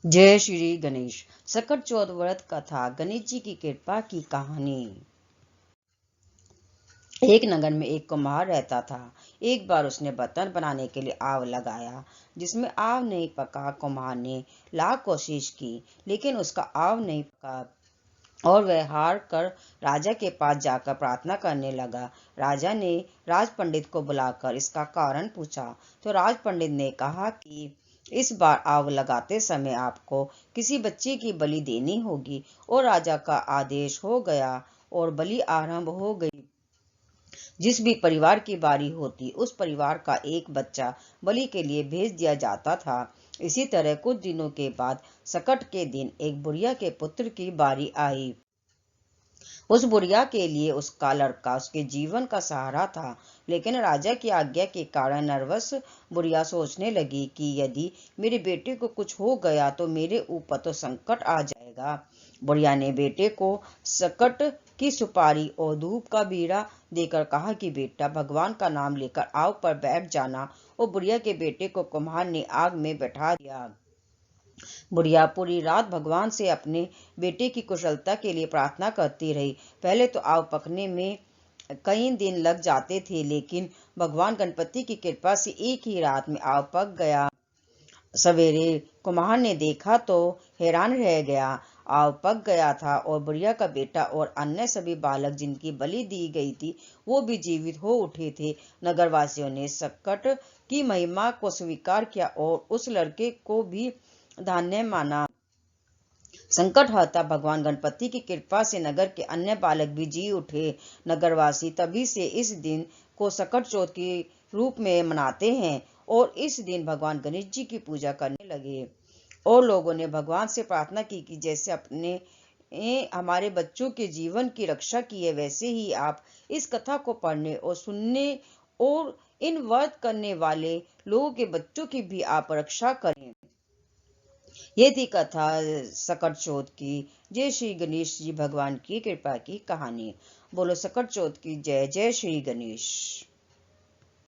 जय श्री गणेश। सकट चौथ व्रत कथा, गणेश जी की कृपा की कहानी। एक नगर में एक कुम्हार रहता था। एक बार उसने बर्तन बनाने के लिए आग लगाया, जिसमें आग नहीं पका। कुम्हार ने लाख कोशिश की, लेकिन उसका आग नहीं पका और वह हार कर राजा के पास जाकर प्रार्थना करने लगा। राजा ने राज पंडित को बुलाकर इसका कारण पूछा, तो राज पंडित ने कहा कि इस बार आग लगाते समय आपको किसी बच्चे की बलि देनी होगी। और राजा का आदेश हो गया और बलि आरंभ हो गई। जिस भी परिवार की बारी होती, उस परिवार का एक बच्चा बलि के लिए भेज दिया जाता था। इसी तरह कुछ दिनों के बाद सकट के दिन एक बुढ़िया के पुत्र की बारी आई। उस बुढ़िया के लिए उसका लड़का उसके जीवन का सहारा था, लेकिन राजा की आज्ञा के कारण नर्वस बुढ़िया सोचने लगी कि यदि मेरे बेटे को कुछ हो गया तो मेरे ऊपर तो संकट आ जाएगा। बुढ़िया ने बेटे को सकट की सुपारी और धूप का बीड़ा देकर कहा कि बेटा, भगवान का नाम लेकर आग पर बैठ जाना। और बुढ़िया के बेटे को कुम्हार ने आग में बैठा दिया। बुढ़िया पूरी रात भगवान से अपने बेटे की कुशलता के लिए प्रार्थना करती रही। पहले तो आग पकने में कई दिन लग जाते थे, लेकिन भगवान गणपति की कृपा से एक ही रात में आग पक गया। सवेरे कुम्हार ने देखा तो हैरान रह गया। आग पक गया था और बुढ़िया का बेटा और अन्य सभी बालक जिनकी बलि दी गई थी, वो भी जीवित हो उठे थे। नगरवासियों ने सकट की महिमा को स्वीकार किया और उस लड़के को भी धन्य माना। संकट हरता भगवान गणपति की कृपा से नगर के अन्य बालक भी जी उठे। नगरवासी तभी से इस दिन को सकट चौथ के रूप में मनाते हैं और इस दिन भगवान गणेश जी की पूजा करने लगे। और लोगों ने भगवान से प्रार्थना की कि जैसे अपने हमारे बच्चों के जीवन की रक्षा की है, वैसे ही आप इस कथा को पढ़ने और सुनने और इन व्रत करने वाले लोगों के बच्चों की भी आप रक्षा करें। ये थी कथा सकट चौथ की। जय श्री गणेश जी भगवान की कृपा की कहानी। बोलो सकट चौथ की जय। जय श्री गणेश।